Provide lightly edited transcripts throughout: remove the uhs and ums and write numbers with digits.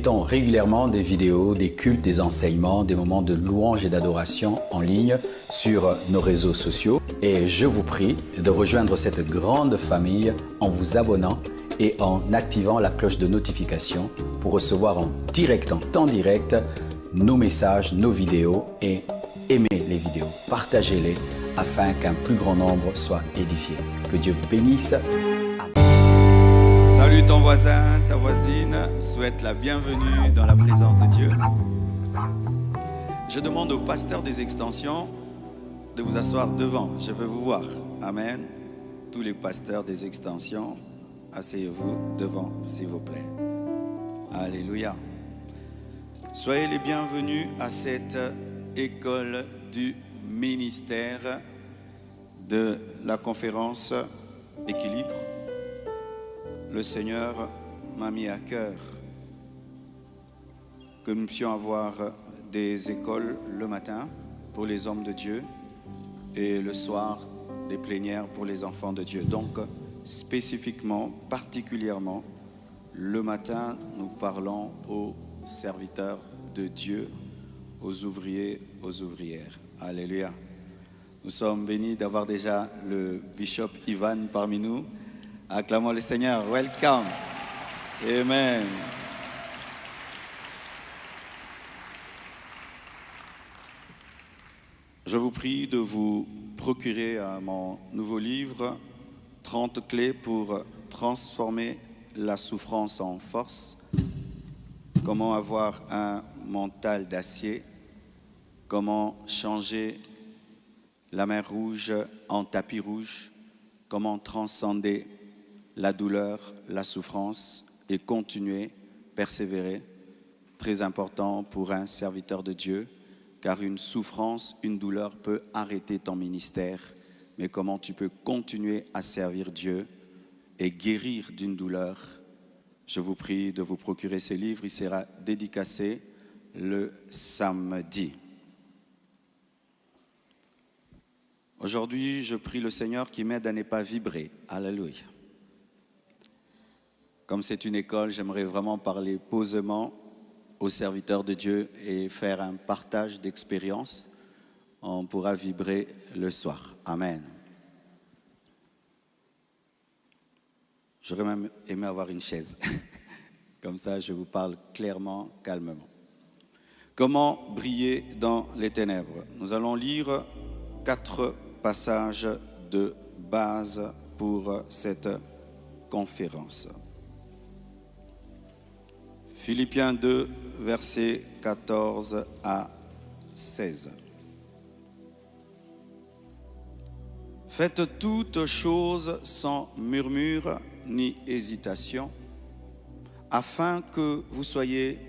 mettons régulièrement des vidéos, des cultes, des enseignements, des moments de louange et d'adoration en ligne sur nos réseaux sociaux. Et je vous prie de rejoindre cette grande famille en vous abonnant et en activant la cloche de notification pour recevoir en direct, en temps direct, nos messages, nos vidéos et aimez les vidéos, partagez-les afin qu'un plus grand nombre soit édifié. Que Dieu vous bénisse. Salut ton voisin, ta voisine, souhaite la bienvenue dans la présence de Dieu. Je demande au pasteur des extensions de vous asseoir devant, je veux vous voir. Amen. Tous les pasteurs des extensions, asseyez-vous devant s'il vous plaît. Alléluia. Soyez les bienvenus à cette école du ministère de la conférence Équilibre. Le Seigneur m'a mis à cœur que nous puissions avoir des écoles le matin pour les hommes de Dieu et le soir des plénières pour les enfants de Dieu. Donc spécifiquement, particulièrement, le matin, nous parlons aux serviteurs de Dieu, aux ouvriers, aux ouvrières. Alléluia. Nous sommes bénis d'avoir déjà le bishop Ivan parmi nous. Acclamons le Seigneur. Welcome. Amen. Je vous prie de vous procurer mon nouveau livre, 30 clés pour transformer la souffrance en force. Comment avoir un mental d'acier. Comment changer la mer Rouge en tapis rouge. Comment transcender la douleur, la souffrance et continuer, persévérer. Très important pour un serviteur de Dieu, car une souffrance, une douleur peut arrêter ton ministère. Mais comment tu peux continuer à servir Dieu et guérir d'une douleur? Je vous prie de vous procurer ce livre. Il sera dédicacé le samedi. Aujourd'hui, je prie le Seigneur qui m'aide à ne pas vibrer. Alléluia. Comme c'est une école, j'aimerais vraiment parler posément aux serviteurs de Dieu et faire un partage d'expérience. On pourra vibrer le soir. Amen. J'aurais même aimé avoir une chaise. Comme ça, je vous parle clairement, calmement. Comment briller dans les ténèbres? Nous allons lire 4 passages de base pour cette conférence. Philippiens 2, versets 14 à 16. Faites toutes choses sans murmure ni hésitation, afin que vous soyez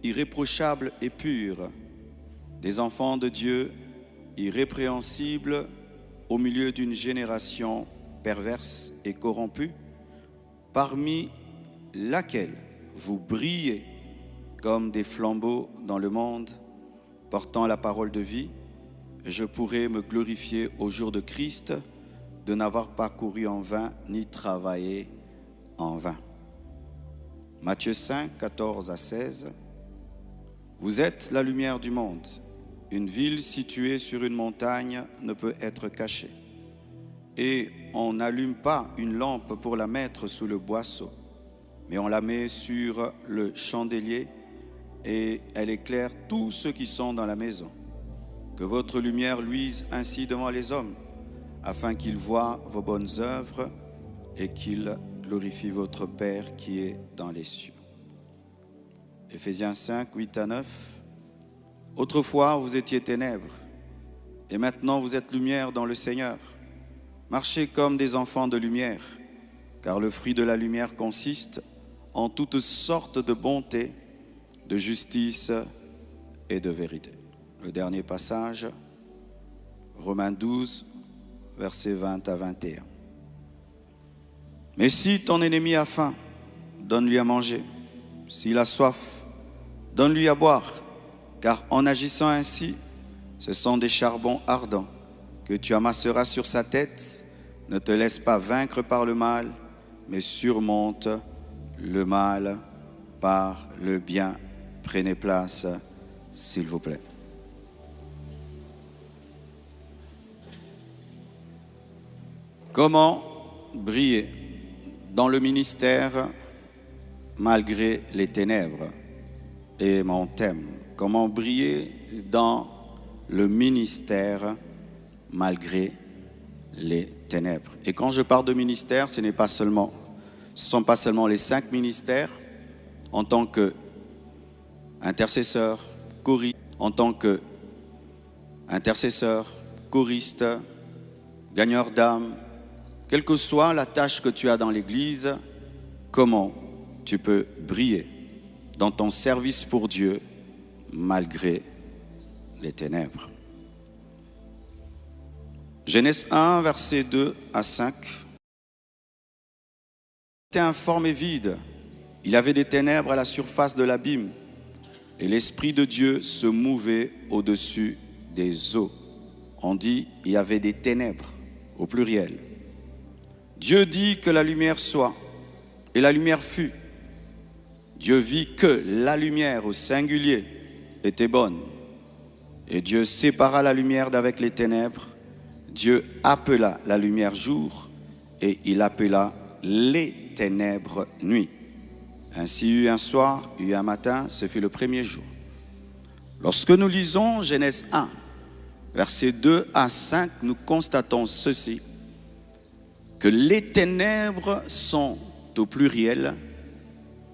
irréprochables et purs, des enfants de Dieu, irrépréhensibles au milieu d'une génération perverse et corrompue, parmi laquelle vous brillez comme des flambeaux dans le monde, portant la parole de vie. Je pourrai me glorifier au jour de Christ de n'avoir pas couru en vain ni travaillé en vain. Matthieu 5, 14 à 16. Vous êtes la lumière du monde. Une ville située sur une montagne ne peut être cachée. Et on n'allume pas une lampe pour la mettre sous le boisseau, mais on la met sur le chandelier et elle éclaire tous ceux qui sont dans la maison. Que votre lumière luise ainsi devant les hommes, afin qu'ils voient vos bonnes œuvres et qu'ils glorifient votre Père qui est dans les cieux. Éphésiens 5, 8 à 9. Autrefois, vous étiez ténèbres, et maintenant vous êtes lumière dans le Seigneur. Marchez comme des enfants de lumière, car le fruit de la lumière consiste en toutes sortes de bonté, de justice et de vérité. Le dernier passage, Romains 12, versets 20 à 21. Mais si ton ennemi a faim, donne-lui à manger. S'il a soif, donne-lui à boire, car en agissant ainsi, ce sont des charbons ardents que tu amasseras sur sa tête. Ne te laisse pas vaincre par le mal, mais surmonte le mal par le bien. Prenez place, s'il vous plaît. Comment briller dans le ministère malgré les ténèbres? Et mon thème, comment briller dans le ministère malgré les ténèbres. Et quand je parle de ministère, ce ne sont pas seulement les 5 ministères en tant qu'intercesseur, choriste, choriste, gagneur d'âme, quelle que soit la tâche que tu as dans l'église, comment tu peux briller dans ton service pour Dieu malgré les ténèbres. Genèse 1, versets 2 à 5. Il était informe et vide. Il avait des ténèbres à la surface de l'abîme. Et l'Esprit de Dieu se mouvait au-dessus des eaux. On dit, il y avait des ténèbres, au pluriel. Dieu dit que la lumière soit, et la lumière fut. Dieu vit que la lumière, au singulier, était bonne. Et Dieu sépara la lumière d'avec les ténèbres. Dieu appela la lumière jour et il appela les ténèbres nuit. Ainsi eut un soir, eut un matin, ce fut le premier jour. Lorsque nous lisons Genèse 1, versets 2 à 5, nous constatons ceci, que les ténèbres sont au pluriel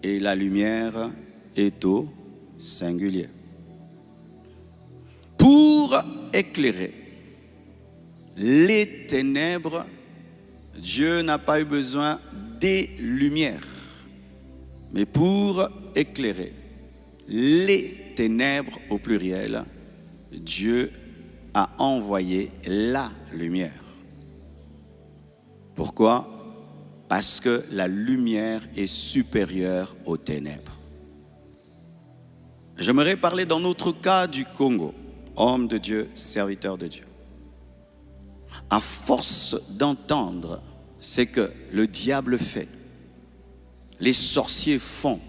et la lumière est au singulier. Pour éclairer les ténèbres, Dieu n'a pas eu besoin des lumières. Mais pour éclairer les ténèbres au pluriel, Dieu a envoyé la lumière. Pourquoi? Parce que la lumière est supérieure aux ténèbres. J'aimerais parler dans notre cas du Congo, homme de Dieu, serviteur de Dieu. À force d'entendre ce que le diable fait, les sorciers font,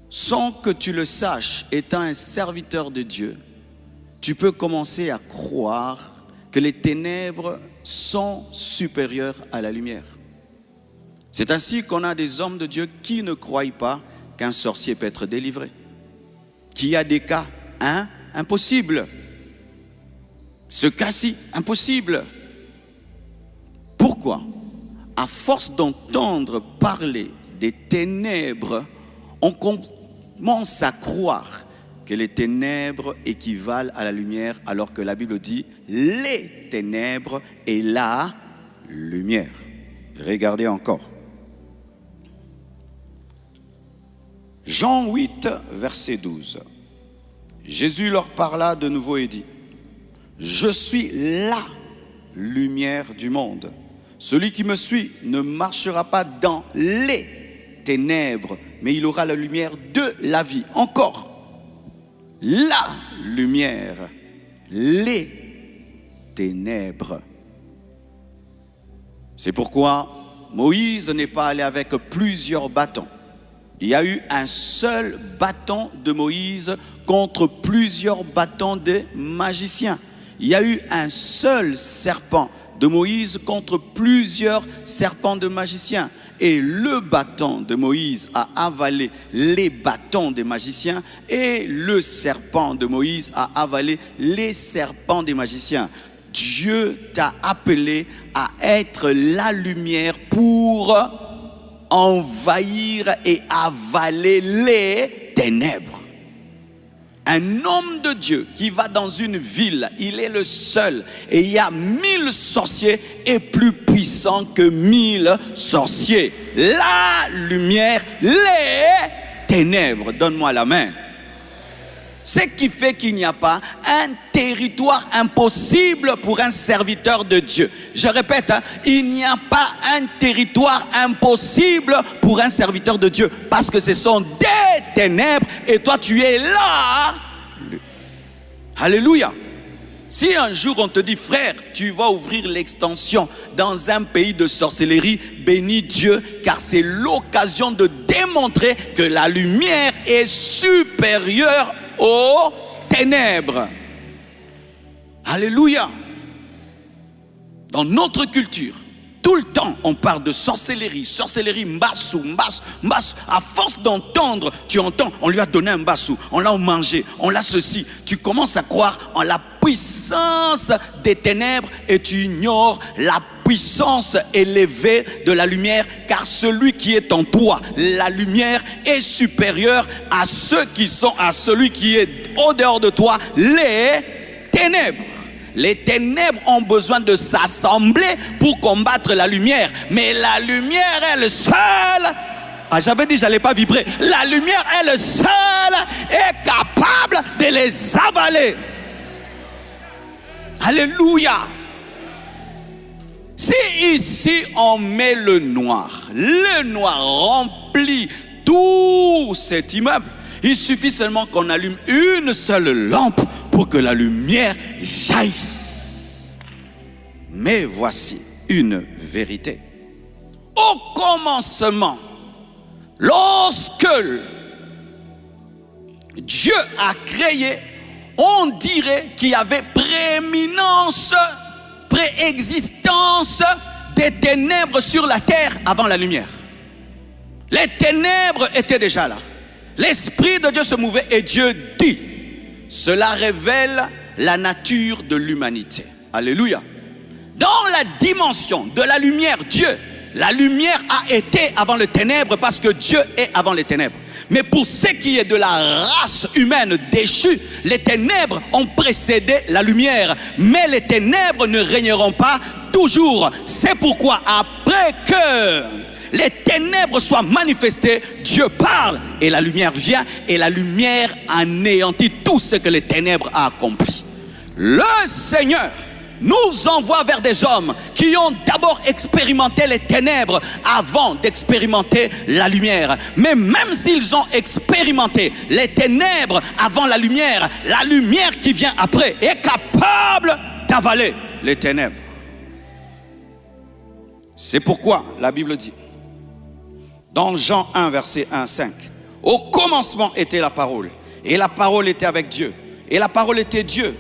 sans que tu le saches, étant un serviteur de Dieu, tu peux commencer à croire que les ténèbres sont supérieures à la lumière. C'est ainsi qu'on a des hommes de Dieu qui ne croient pas qu'un sorcier peut être délivré. Qu'il y a des cas impossibles. Ce cas-ci, impossible. Pourquoi? À force d'entendre parler des ténèbres, on commence à croire que les ténèbres équivalent à la lumière, alors que la Bible dit les ténèbres et la lumière. Regardez encore. Jean 8, verset 12. Jésus leur parla de nouveau et dit: je suis la lumière du monde. Celui qui me suit ne marchera pas dans les ténèbres, mais il aura la lumière de la vie. Encore, la lumière, les ténèbres. C'est pourquoi Moïse n'est pas allé avec plusieurs bâtons. Il y a eu un seul bâton de Moïse contre plusieurs bâtons de magiciens. Il y a eu un seul serpent de Moïse contre plusieurs serpents de magiciens. Et le bâton de Moïse a avalé les bâtons des magiciens et le serpent de Moïse a avalé les serpents des magiciens. Dieu t'a appelé à être la lumière pour envahir et avaler les ténèbres. Un homme de Dieu qui va dans une ville, il est le seul et il y a 1000 sorciers est plus puissant que 1000 sorciers. La lumière, les ténèbres. Donne-moi la main. Ce qui fait qu'il n'y a pas un territoire impossible pour un serviteur de Dieu. Je répète, il n'y a pas un territoire impossible pour un serviteur de Dieu. Parce que ce sont des ténèbres et toi tu es là. Alléluia. Si un jour on te dit, frère, tu vas ouvrir l'extension dans un pays de sorcellerie, bénis Dieu, car c'est l'occasion de démontrer que la lumière est supérieure aux ténèbres. Alléluia. Dans notre culture, tout le temps, on parle de sorcellerie, mbassou. À force d'entendre, tu entends, on lui a donné un mbassou, on l'a mangé, on l'a ceci. Tu commences à croire en la puissance des ténèbres et tu ignores la puissance élevée de la lumière, car celui qui est en toi, la lumière, est supérieur à celui qui est au dehors de toi, les ténèbres. Les ténèbres ont besoin de s'assembler pour combattre la lumière. Mais la lumière, elle seule, j'avais dit j'allais pas vibrer. La lumière, elle seule est capable de les avaler. Alléluia. Si ici on met le noir remplit tout cet immeuble, il suffit seulement qu'on allume une seule lampe pour que la lumière jaillisse. Mais voici une vérité. Au commencement, lorsque Dieu a créé, on dirait qu'il y avait préexistence des ténèbres sur la terre avant la lumière. Les ténèbres étaient déjà là. L'Esprit de Dieu se mouvait et Dieu dit, cela révèle la nature de l'humanité. Alléluia. Dans la dimension de la lumière, Dieu, la lumière a été avant les ténèbres parce que Dieu est avant les ténèbres. Mais pour ce qui est de la race humaine déchue, les ténèbres ont précédé la lumière. Mais les ténèbres ne régneront pas toujours. C'est pourquoi après que les ténèbres soient manifestées, Dieu parle et la lumière vient et la lumière anéantit tout ce que les ténèbres ont accompli. Le Seigneur nous envoie vers des hommes qui ont d'abord expérimenté les ténèbres avant d'expérimenter la lumière. Mais même s'ils ont expérimenté les ténèbres avant la lumière qui vient après est capable d'avaler les ténèbres. C'est pourquoi la Bible dit, dans Jean 1, verset 1, 5, au commencement était la parole, et la parole était avec Dieu, et la parole était Dieu.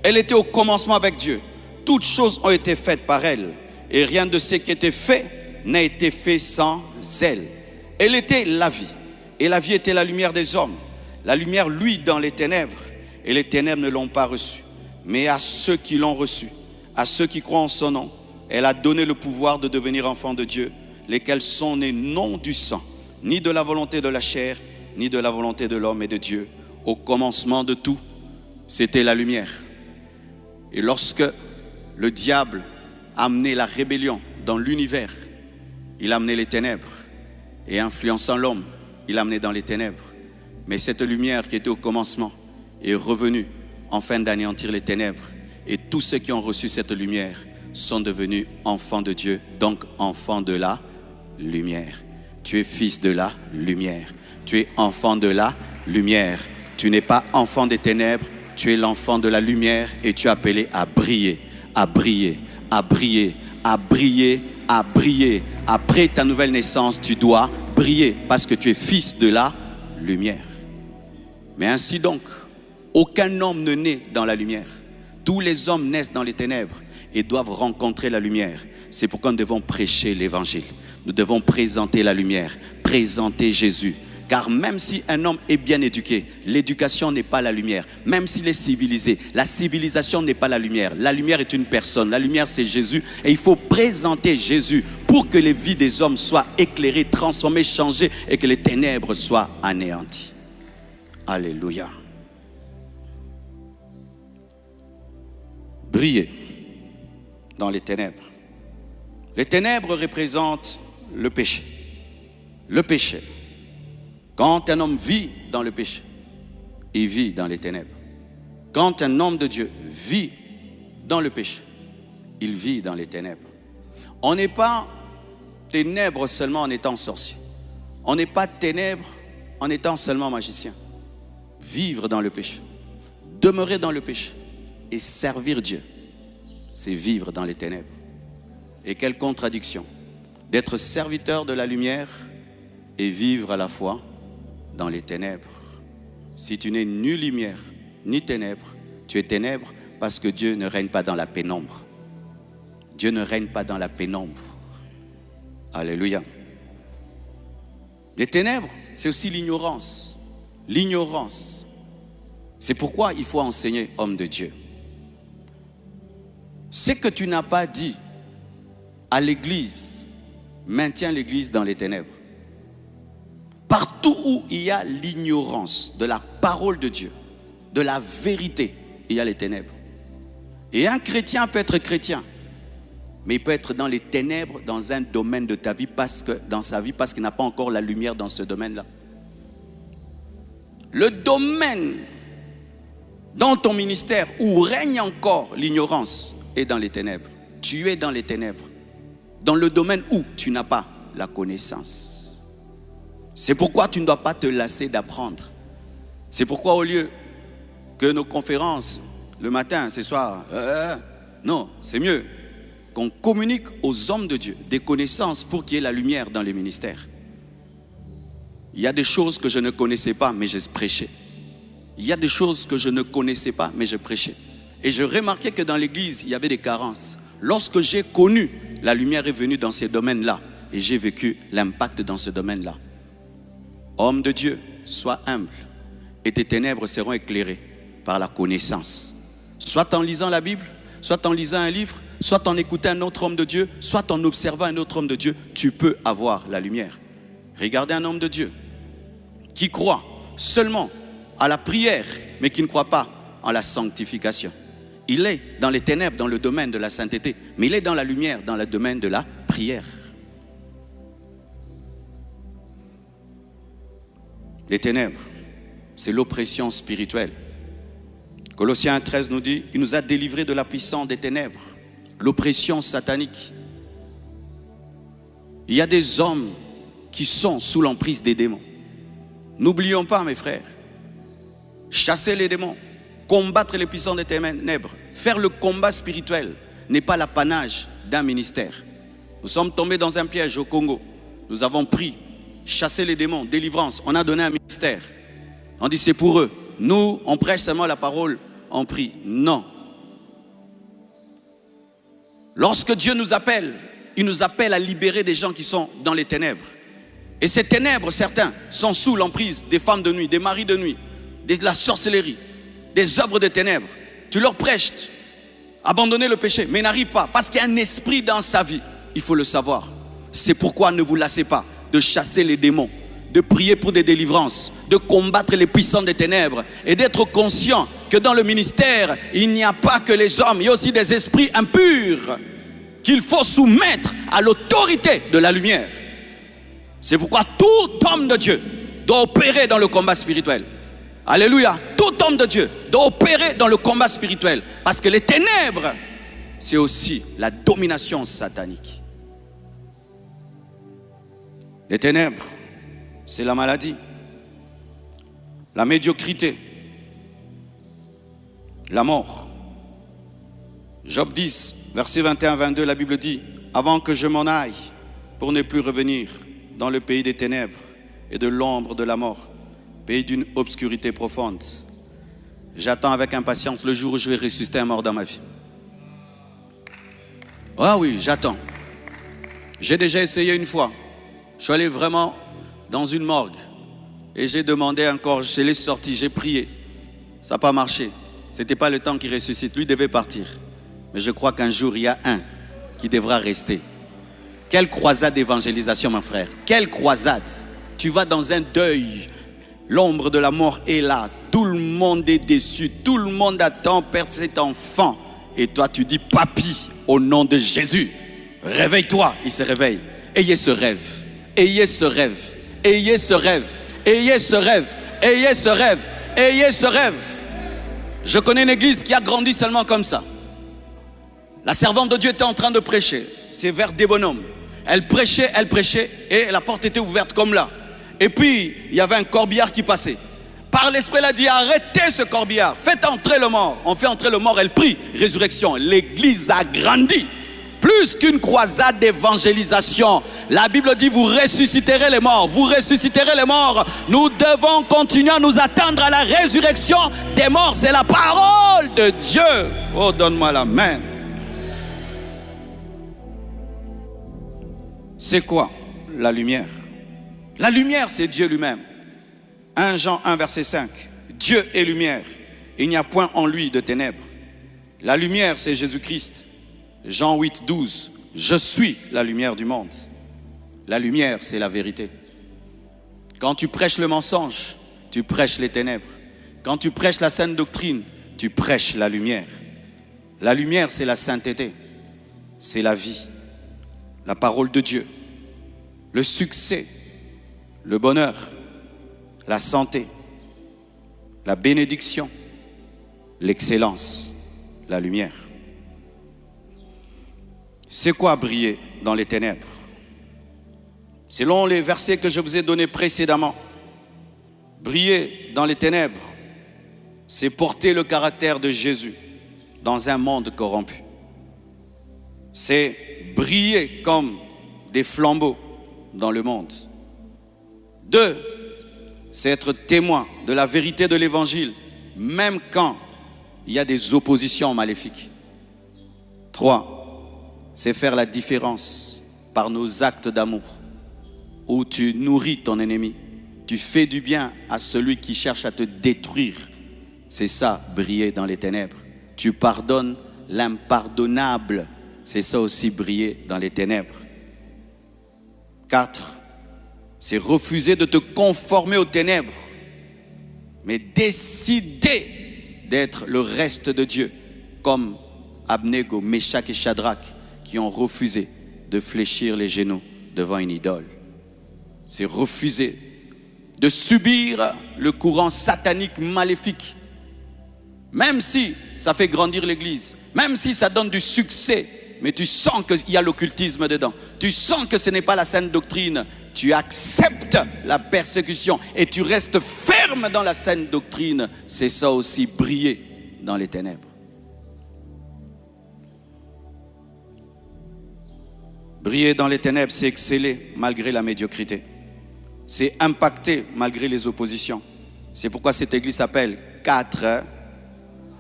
Elle était au commencement avec Dieu. Toutes choses ont été faites par elle, et rien de ce qui était fait n'a été fait sans elle. Elle était la vie, et la vie était la lumière des hommes. La lumière luit dans les ténèbres, et les ténèbres ne l'ont pas reçue. Mais à ceux qui l'ont reçue, à ceux qui croient en son nom, elle a donné le pouvoir de devenir enfants de Dieu, lesquels sont nés non du sang, ni de la volonté de la chair, ni de la volonté de l'homme et de Dieu. Au commencement de tout, c'était la lumière. Et lorsque le diable a amené la rébellion dans l'univers, il a amené les ténèbres. Et influençant l'homme, il l'a amené dans les ténèbres. Mais cette lumière qui était au commencement est revenue afin d'anéantir les ténèbres. Et tous ceux qui ont reçu cette lumière sont devenus enfants de Dieu, donc enfants de la lumière. Tu es fils de la lumière. Tu es enfant de la lumière. Tu n'es pas enfant des ténèbres, tu es l'enfant de la lumière et tu es appelé à briller, à briller, à briller, à briller, à briller. Après ta nouvelle naissance, tu dois briller parce que tu es fils de la lumière. Mais ainsi donc, aucun homme ne naît dans la lumière. Tous les hommes naissent dans les ténèbres et doivent rencontrer la lumière. C'est pourquoi nous devons prêcher l'évangile. Nous devons présenter la lumière, présenter Jésus. Car même si un homme est bien éduqué, l'éducation n'est pas la lumière. Même s'il est civilisé, la civilisation n'est pas la lumière. La lumière est une personne, la lumière c'est Jésus. Et il faut présenter Jésus pour que les vies des hommes soient éclairées, transformées, changées et que les ténèbres soient anéanties. Alléluia. Briller dans les ténèbres. Les ténèbres représentent le péché. Le péché. Quand un homme vit dans le péché, il vit dans les ténèbres. Quand un homme de Dieu vit dans le péché, il vit dans les ténèbres. On n'est pas ténèbres seulement en étant sorcier. On n'est pas ténèbres en étant seulement magicien. Vivre dans le péché, demeurer dans le péché, et servir Dieu, c'est vivre dans les ténèbres. Et quelle contradiction d'être serviteur de la lumière et vivre à la fois dans les ténèbres. Si tu n'es ni lumière ni ténèbres, tu es ténèbres parce que Dieu ne règne pas dans la pénombre. Dieu ne règne pas dans la pénombre. Alléluia. Les ténèbres, c'est aussi l'ignorance. L'ignorance. C'est pourquoi il faut enseigner, homme de Dieu. Ce que tu n'as pas dit à l'église, maintiens l'église dans les ténèbres. Partout où il y a l'ignorance de la parole de Dieu, de la vérité, il y a les ténèbres. Et un chrétien peut être chrétien, mais il peut être dans les ténèbres dans un domaine de ta vie, dans sa vie, parce qu'il n'a pas encore la lumière dans ce domaine-là. Le domaine dans ton ministère où règne encore l'ignorance est dans les ténèbres. Tu es dans les ténèbres. Dans le domaine où tu n'as pas la connaissance. C'est pourquoi tu ne dois pas te lasser d'apprendre. C'est pourquoi au lieu que nos conférences le matin, ce soir, non, c'est mieux qu'on communique aux hommes de Dieu des connaissances pour qu'il y ait la lumière dans les ministères. Il y a des choses que je ne connaissais pas, mais je prêchais. Il y a des choses que je ne connaissais pas, mais je prêchais. Et je remarquais que dans l'église, il y avait des carences. Lorsque j'ai connu, la lumière est venue dans ces domaines-là et j'ai vécu l'impact dans ce domaine-là. Homme de Dieu, sois humble et tes ténèbres seront éclairées par la connaissance. Soit en lisant la Bible, soit en lisant un livre, soit en écoutant un autre homme de Dieu, soit en observant un autre homme de Dieu, tu peux avoir la lumière. Regardez un homme de Dieu qui croit seulement à la prière, mais qui ne croit pas en la sanctification. Il est dans les ténèbres, dans le domaine de la sainteté, mais il est dans la lumière, dans le domaine de la prière. Les ténèbres, c'est l'oppression spirituelle. Colossiens 1,13 nous dit, il nous a délivrés de la puissance des ténèbres, l'oppression satanique. Il y a des hommes qui sont sous l'emprise des démons. N'oublions pas, mes frères, chasser les démons, combattre les puissants des ténèbres, faire le combat spirituel n'est pas l'apanage d'un ministère. Nous sommes tombés dans un piège au Congo. Nous avons pris, chassé les démons, délivrance. On a donné un ministère. On dit c'est pour eux. Nous, on prêche seulement la parole, on prie. Non. Lorsque Dieu nous appelle, il nous appelle à libérer des gens qui sont dans les ténèbres. Et ces ténèbres, certains, sont sous l'emprise des femmes de nuit, des maris de nuit, de la sorcellerie, des œuvres de ténèbres. Tu leur prêches, abandonner le péché, mais n'arrive pas, parce qu'il y a un esprit dans sa vie. Il faut le savoir. C'est pourquoi ne vous lassez pas de chasser les démons, de prier pour des délivrances, de combattre les puissants des ténèbres et d'être conscient que dans le ministère, il n'y a pas que les hommes, il y a aussi des esprits impurs qu'il faut soumettre à l'autorité de la lumière. C'est pourquoi tout homme de Dieu doit opérer dans le combat spirituel. Alléluia. Tout homme de Dieu doit opérer dans le combat spirituel. Parce que les ténèbres, c'est aussi la domination satanique. Les ténèbres, c'est la maladie, la médiocrité, la mort. Job 10, verset 21-22, la Bible dit, avant que je m'en aille pour ne plus revenir dans le pays des ténèbres et de l'ombre de la mort, pays d'une obscurité profonde. J'attends avec impatience le jour où je vais ressusciter un mort dans ma vie. Ah oui, j'attends. J'ai déjà essayé une fois. Je suis allé vraiment dans une morgue et j'ai demandé encore, je l'ai sorti, j'ai prié. Ça n'a pas marché. Ce n'était pas le temps qu'il ressuscite. Lui devait partir. Mais je crois qu'un jour, il y a un qui devra rester. Quelle croisade d'évangélisation, mon frère. Quelle croisade. Tu vas dans un deuil. L'ombre de la mort est là. Tout le monde est déçu. Tout le monde attend perdre cet enfant. Et toi, tu dis, papy, au nom de Jésus, réveille-toi. Il se réveille. Ayez ce rêve. Ayez ce rêve. Ayez ce rêve. Ayez ce rêve. Ayez ce rêve. Ayez ce rêve. Je connais une église qui a grandi seulement comme ça. La servante de Dieu était en train de prêcher. C'est vers des bonhommes. Elle prêchait et la porte était ouverte comme là. Et puis, il y avait un corbillard qui passait. Par l'Esprit, elle a dit, arrêtez ce corbillard, faites entrer le mort. On fait entrer le mort, elle prie, résurrection. L'église a grandi. Plus qu'une croisade d'évangélisation. La Bible dit, vous ressusciterez les morts, vous ressusciterez les morts. Nous devons continuer à nous attendre à la résurrection des morts. C'est la parole de Dieu. Oh, donne-moi la main. C'est quoi la lumière? La lumière, c'est Dieu lui-même. 1 Jean 1, verset 5. Dieu est lumière. Il n'y a point en lui de ténèbres. La lumière, c'est Jésus-Christ. Jean 8, 12. Je suis la lumière du monde. La lumière, c'est la vérité. Quand tu prêches le mensonge, tu prêches les ténèbres. Quand tu prêches la saine doctrine, tu prêches la lumière. La lumière, c'est la sainteté. C'est la vie. La parole de Dieu. Le succès. Le bonheur. La santé. La bénédiction. L'excellence. La lumière. C'est quoi briller dans les ténèbres? Selon les versets que je vous ai donnés précédemment, briller dans les ténèbres, c'est porter le caractère de Jésus dans un monde corrompu. C'est briller comme des flambeaux dans le monde. 2, c'est être témoin de la vérité de l'évangile, même quand il y a des oppositions maléfiques. 3, c'est faire la différence par nos actes d'amour, où tu nourris ton ennemi, tu fais du bien à celui qui cherche à te détruire. C'est ça, briller dans les ténèbres. Tu pardonnes l'impardonnable. C'est ça aussi, briller dans les ténèbres. 4, c'est refuser de te conformer aux ténèbres, mais décider d'être le reste de Dieu, comme Abnego, Méshak et Shadrach, qui ont refusé de fléchir les genoux devant une idole. C'est refuser de subir le courant satanique maléfique. Même si ça fait grandir l'église, même si ça donne du succès, mais tu sens qu'il y a l'occultisme dedans, tu sens que ce n'est pas la saine doctrine, tu acceptes la persécution et tu restes ferme dans la saine doctrine. C'est ça aussi, briller dans les ténèbres. Briller dans les ténèbres, c'est exceller malgré la médiocrité. C'est impacter malgré les oppositions. C'est pourquoi cette église s'appelle 4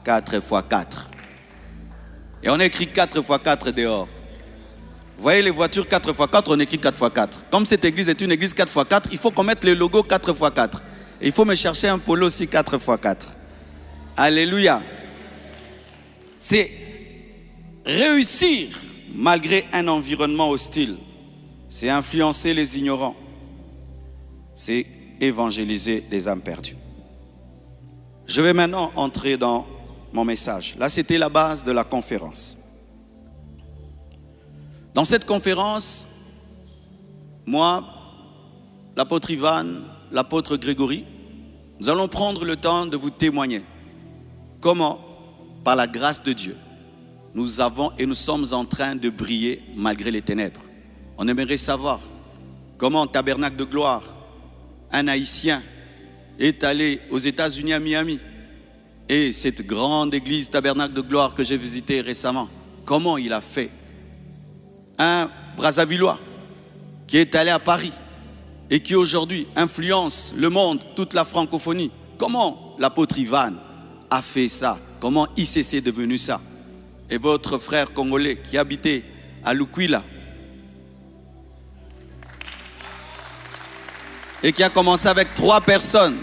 x 4. Et on écrit 4 x 4 dehors. Vous voyez les voitures 4 x 4, on écrit 4 x 4. Comme cette église est une église 4 x 4, il faut qu'on mette le logo 4 x 4. Et il faut me chercher un polo aussi 4 x 4. Alléluia. C'est réussir malgré un environnement hostile. C'est influencer les ignorants. C'est évangéliser les âmes perdues. Je vais maintenant entrer dans mon message. Là, c'était la base de la conférence. Dans cette conférence, moi, l'apôtre Ivan, l'apôtre Grégory, nous allons prendre le temps de vous témoigner comment, par la grâce de Dieu, nous avons et nous sommes en train de briller malgré les ténèbres. On aimerait savoir comment Tabernacle de Gloire, un Haïtien, est allé aux États-Unis à Miami. Et cette grande église Tabernacle de Gloire que j'ai visitée récemment, comment il a fait? Un Brazzavillois qui est allé à Paris et qui aujourd'hui influence le monde, toute la francophonie. Comment l'apôtre Ivan a fait ça? Comment ICC est devenu ça? Et votre frère congolais qui habitait à Lukwila et qui a commencé avec 3 personnes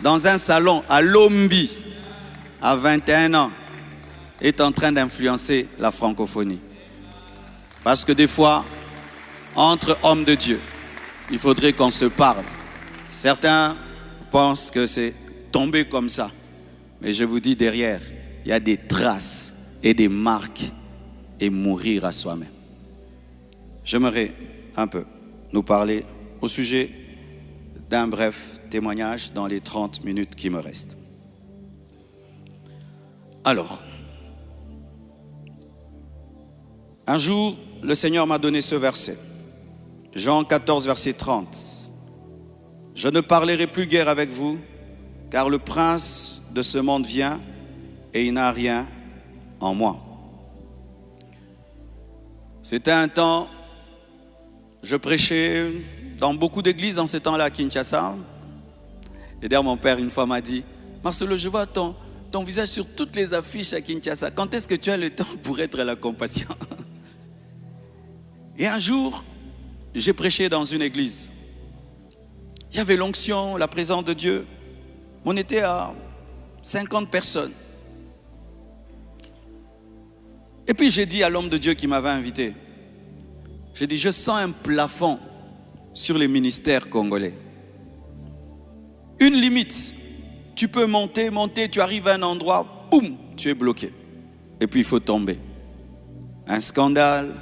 dans un salon à Lombi à 21 ans est en train d'influencer la francophonie. Parce que des fois, entre hommes de Dieu, il faudrait qu'on se parle. Certains pensent que c'est tombé comme ça. Mais je vous dis, derrière, il y a des traces et des marques et mourir à soi-même. J'aimerais un peu nous parler au sujet d'un bref témoignage dans les 30 minutes qui me restent. Alors, un jour, le Seigneur m'a donné ce verset. Jean 14, verset 30. Je ne parlerai plus guère avec vous, car le prince de ce monde vient et il n'a rien en moi. C'était un temps, je prêchais dans beaucoup d'églises en ce temps-là à Kinshasa. Et d'ailleurs, mon père, une fois, m'a dit, « Marcelo, je vois ton visage sur toutes les affiches à Kinshasa. Quand est-ce que tu as le temps pour être à la compassion ?» Et un jour, j'ai prêché dans une église. Il y avait l'onction, la présence de Dieu. On était à 50 personnes. Et puis j'ai dit à l'homme de Dieu qui m'avait invité, j'ai dit, je sens un plafond sur les ministères congolais. Une limite. Tu peux monter, tu arrives à un endroit, boum, tu es bloqué. Et puis il faut tomber. Un scandale,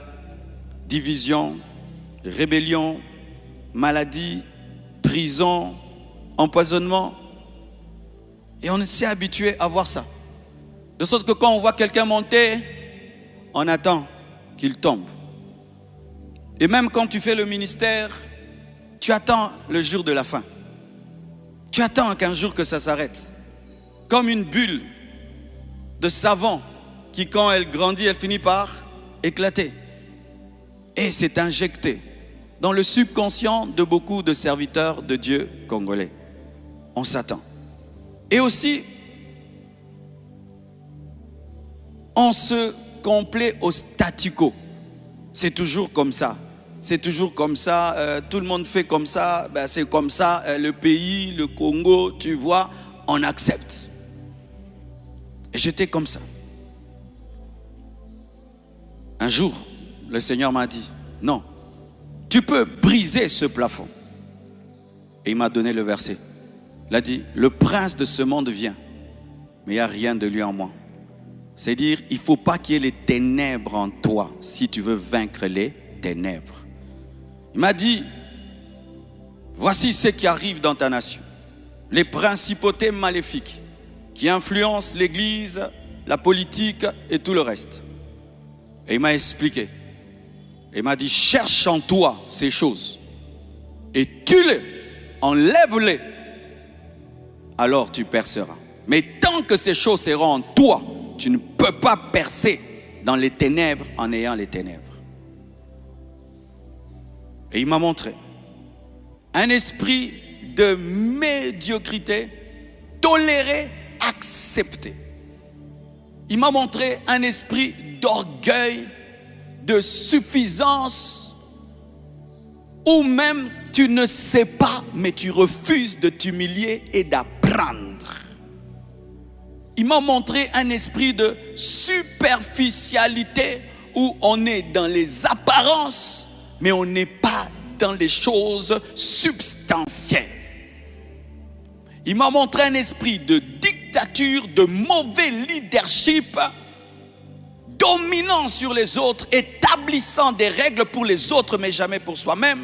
division, rébellion, maladie, prison, empoisonnement. Et on s'est habitué à voir ça. De sorte que quand on voit quelqu'un monter, on attend qu'il tombe. Et même quand tu fais le ministère, tu attends le jour de la fin. Tu attends qu'un jour que ça s'arrête. Comme une bulle de savon qui, quand elle grandit, elle finit par éclater. Et c'est injecté dans le subconscient de beaucoup de serviteurs de Dieu congolais. On s'attend. Et aussi, on se complaît au statu quo. C'est toujours comme ça. C'est toujours comme ça. Tout le monde fait comme ça. Ben, c'est comme ça. Le pays, le Congo, tu vois, on accepte. Et j'étais comme ça. Un jour, le Seigneur m'a dit, non, tu peux briser ce plafond. Et il m'a donné le verset. Il a dit, le prince de ce monde vient, mais il n'y a rien de lui en moi. C'est-à-dire, il ne faut pas qu'il y ait les ténèbres en toi si tu veux vaincre les ténèbres. Il m'a dit, voici ce qui arrive dans ta nation. Les principautés maléfiques qui influencent l'église, la politique et tout le reste. Et il m'a expliqué. Il m'a dit, cherche en toi ces choses et tue-les, enlève-les, alors tu perceras. Mais tant que ces choses seront en toi, tu ne peux pas percer dans les ténèbres en ayant les ténèbres. Et il m'a montré un esprit de médiocrité, toléré, accepté. Il m'a montré un esprit d'orgueil, de suffisance, ou même tu ne sais pas, mais tu refuses de t'humilier et d'apprendre. Il m'a montré un esprit de superficialité où on est dans les apparences, mais on n'est pas dans les choses substantielles. Il m'a montré un esprit de dictature, de mauvais leadership, dominant sur les autres, établissant des règles pour les autres, mais jamais pour soi-même.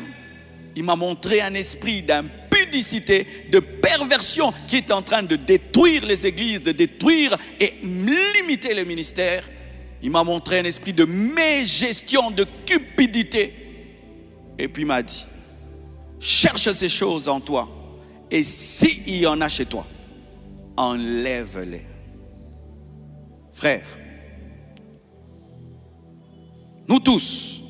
Il m'a montré un esprit d'impudicité, de perversion qui est en train de détruire les églises, de détruire et limiter les ministères. Il m'a montré un esprit de mégestion, de cupidité. Et puis il m'a dit, cherche ces choses en toi. Et s'il y en a chez toi, enlève-les. Frères, nous tous,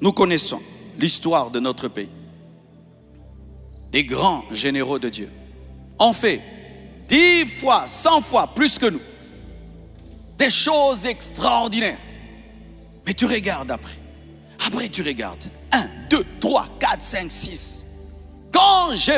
nous connaissons l'histoire de notre pays. Des grands généraux de Dieu ont fait 10 fois, 100 fois plus que nous. Des choses extraordinaires. Mais tu regardes après. Après tu regardes. 1, 2, 3, 4, 5, 6. Quand j'ai